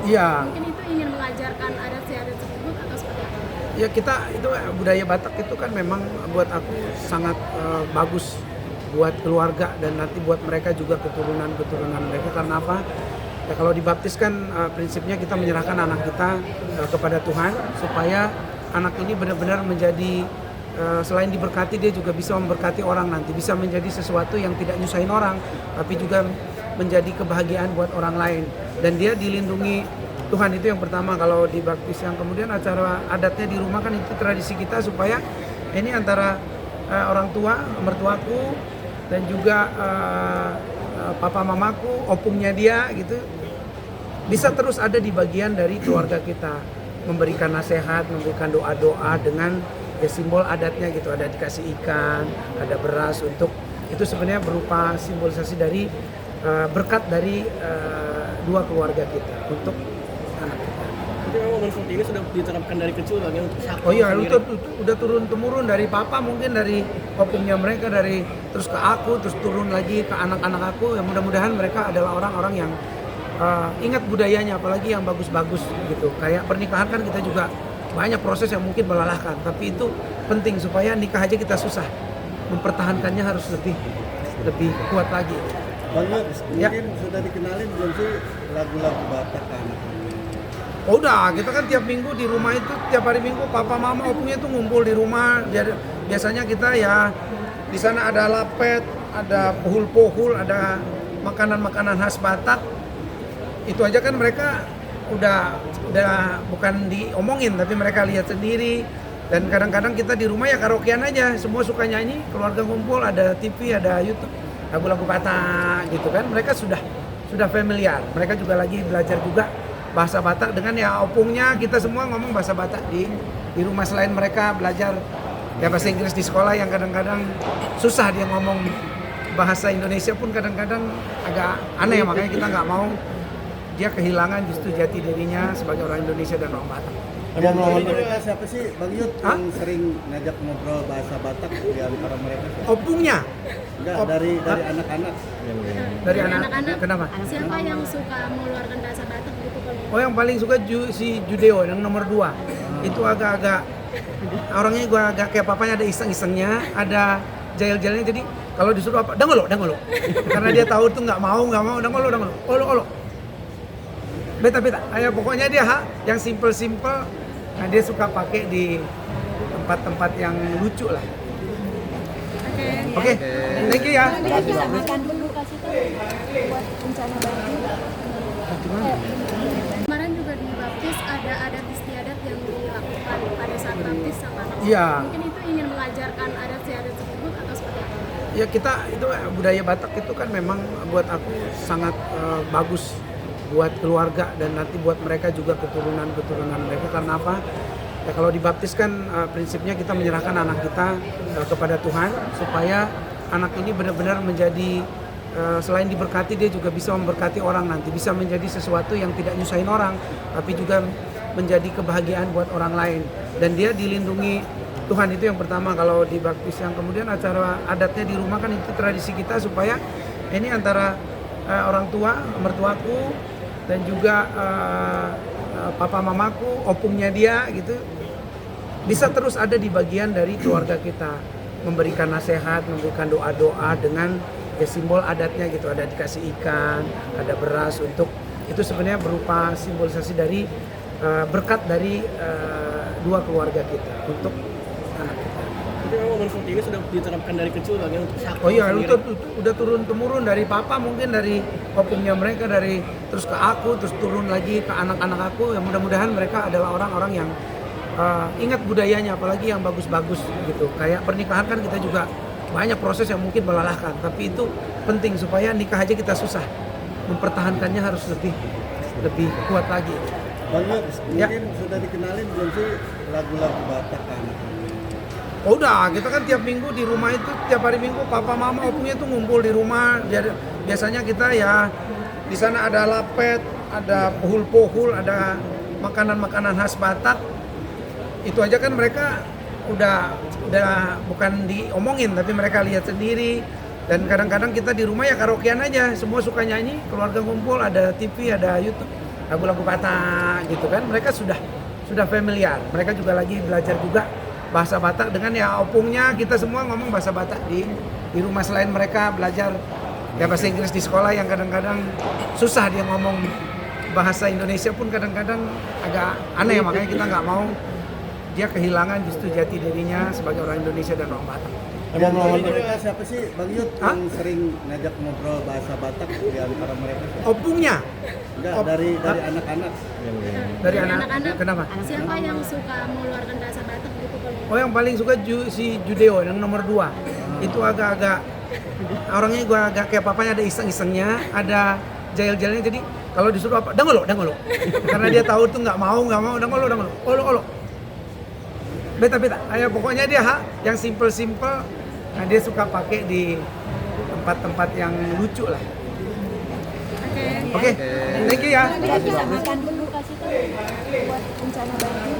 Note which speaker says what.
Speaker 1: Iya.
Speaker 2: Mungkin itu ingin mengajarkan adat istiadat tersebut atau seperti apa?
Speaker 1: Ya kita itu budaya Batak itu kan memang buat aku sangat bagus buat keluarga dan nanti buat mereka juga keturunan mereka. Karena apa? Ya kalau dibaptis kan prinsipnya kita menyerahkan anak kita kepada Tuhan supaya anak ini benar-benar menjadi selain diberkati dia juga bisa memberkati orang nanti, bisa menjadi sesuatu yang tidak nyusahin orang tapi juga menjadi kebahagiaan buat orang lain dan dia dilindungi Tuhan. Itu yang pertama kalau dibaptis. Yang kemudian acara adatnya di rumah kan itu tradisi kita supaya ini antara orang tua, mertuaku dan juga papa mamaku, opungnya dia gitu bisa terus ada di bagian dari keluarga kita, memberikan nasihat, memberikan doa-doa dengan ya simbol adatnya gitu. Ada dikasih ikan, ada beras untuk itu sebenarnya berupa simbolisasi dari berkat dari dua keluarga kita untuk anak kita.
Speaker 3: Jadi memang seperti ini sudah diterapkan dari kecil kan ya untuk sakti.
Speaker 1: Oh iya, itu udah turun temurun dari papa, mungkin dari opungnya mereka, dari terus ke aku, terus turun lagi ke anak-anak aku. Ya mudah-mudahan mereka adalah orang-orang yang ingat budayanya, apalagi yang bagus-bagus gitu. Kayak pernikahan kan kita juga banyak proses yang mungkin melelahkan, tapi itu penting supaya nikah aja kita susah, mempertahankannya harus lebih kuat lagi.
Speaker 4: Banyak,
Speaker 1: Ya.
Speaker 4: mungkin sudah dikenalin belum sih lagu-lagu Batak kan?
Speaker 1: Oh udah, kita kan tiap minggu di rumah itu, tiap hari minggu papa mama opungnya itu ngumpul di rumah. Biasanya kita ya di sana ada lapet, ada pohul-pohul, ada makanan-makanan khas Batak. Itu aja kan mereka udah bukan diomongin tapi mereka lihat sendiri. Dan kadang-kadang kita di rumah ya karaokean aja, semua suka nyanyi, keluarga ngumpul, ada TV, ada YouTube, lagu-lagu Batak gitu kan. Mereka sudah familiar. Mereka juga lagi belajar juga bahasa Batak dengan ya opungnya. Kita semua ngomong bahasa Batak di rumah, selain mereka belajar ya bahasa Inggris di sekolah yang kadang-kadang susah dia ngomong bahasa Indonesia pun kadang-kadang agak aneh, makanya kita nggak mau dia kehilangan justru jati dirinya sebagai orang Indonesia dan orang Batak.
Speaker 4: Dan mereka siapa sih Bang Yud
Speaker 1: Hah?
Speaker 4: yang sering ngajak ngobrol bahasa Batak di antara mereka?
Speaker 1: Opungnya
Speaker 4: Enggak, dari anak-anak.
Speaker 1: dari
Speaker 2: Anak-anak,
Speaker 1: kenapa?
Speaker 2: siapa yang suka mengeluarkan bahasa Batak gitu kalau?
Speaker 1: Oh yang paling suka si Judeo yang nomor 2. Itu agak-agak orangnya gua agak kayak papanya, ada iseng-isengnya, ada jail-jailnya. Jadi kalau disuruh apa, dangolo. Karena dia tahu tuh nggak mau, dangolo. Olo. Beta. Ayo pokoknya dia yang simple. Nah dia suka pakai di tempat-tempat yang lucu lah. Oke. Thank you ya.
Speaker 2: Makan dulu kasih tahu buat rencana baju. Kemarin juga di baptis ada adat istiadat yang dilakukan pada saat baptis sama anak.
Speaker 1: Iya.
Speaker 2: Mungkin itu ingin mengajarkan adat istiadat tersebut atau seperti apa?
Speaker 1: Ya kita itu budaya Batak itu kan memang buat aku sangat bagus buat keluarga dan nanti buat mereka juga keturunan mereka. Karena apa? Ya kalau dibaptis kan prinsipnya kita menyerahkan anak kita kepada Tuhan supaya anak ini benar-benar menjadi selain diberkati dia juga bisa memberkati orang nanti, bisa menjadi sesuatu yang tidak nyusahin orang tapi juga menjadi kebahagiaan buat orang lain dan dia dilindungi Tuhan. Itu yang pertama kalau dibaptis. Yang kemudian acara adatnya di rumah kan itu tradisi kita supaya ini antara orang tua, mertuaku dan juga papa mamaku, opungnya dia gitu bisa terus ada di bagian dari keluarga kita, memberikan nasihat, memberikan doa-doa dengan ya simbol adatnya gitu. Ada dikasih ikan, ada beras untuk itu sebenarnya berupa simbolisasi dari berkat dari dua keluarga kita untuk anak kita.
Speaker 3: Jadi memang seperti ini sudah diterapkan dari kecil kan ya untuk sakti.
Speaker 1: Oh iya, itu udah turun temurun dari papa, mungkin dari opungnya mereka, dari terus ke aku, terus turun lagi ke anak-anak aku. Ya mudah-mudahan mereka adalah orang-orang yang ingat budayanya, apalagi yang bagus-bagus gitu. Kayak pernikahan kan kita juga banyak proses yang mungkin melelahkan, tapi itu penting supaya nikah aja kita susah, mempertahankannya harus lebih kuat lagi.
Speaker 4: Banyak,
Speaker 1: Ya.
Speaker 4: mungkin sudah dikenalin belum sih lagu-lagu Batak kan?
Speaker 1: Oh udah, kita kan tiap minggu di rumah itu, tiap hari minggu papa mama opungnya itu ngumpul di rumah. Biasanya kita ya di sana ada lapet, ada pohul-pohul, ada makanan-makanan khas Batak. Itu aja kan mereka udah bukan diomongin tapi mereka lihat sendiri. Dan kadang-kadang kita di rumah ya karaokean aja, semua suka nyanyi, keluarga ngumpul, ada TV, ada YouTube, lagu-lagu Batak gitu kan, mereka sudah familiar. Mereka juga lagi belajar juga bahasa Batak dengan ya opungnya kita semua ngomong bahasa Batak di rumah, selain mereka belajar ya bahasa Inggris di sekolah yang kadang-kadang susah dia ngomong bahasa Indonesia pun kadang-kadang agak aneh, makanya kita nggak mau dia kehilangan justru jati dirinya sebagai orang Indonesia dan orang Batak.
Speaker 4: Yang mereka siapa sih Bang Yud
Speaker 1: Hah?
Speaker 4: yang sering ngajak ngobrol bahasa Batak di antara mereka?
Speaker 1: Opungnya
Speaker 4: Enggak,
Speaker 1: Op-
Speaker 4: dari
Speaker 1: Hah?
Speaker 4: anak-anak.
Speaker 1: Dari
Speaker 2: anak-anak.
Speaker 1: anak, kenapa?
Speaker 2: Siapa yang suka mengeluarkan bahasa Batak gitu kalau
Speaker 1: Oh, yang paling suka si Judeo yang nomor 2. Itu agak-agak orangnya gua agak kayak papanya, ada iseng-isengnya, ada jahil-jahilnya. Jadi kalau disuruh apa, dangolo. Karena dia tahu tuh nggak mau, dangolo. Olo. Beta. Ayo pokoknya dia yang simple. Nah, dia suka pakai di tempat-tempat yang lucu lah. Oke. Thank you ya.
Speaker 2: makan dulu kasih tahu buat rencana baju.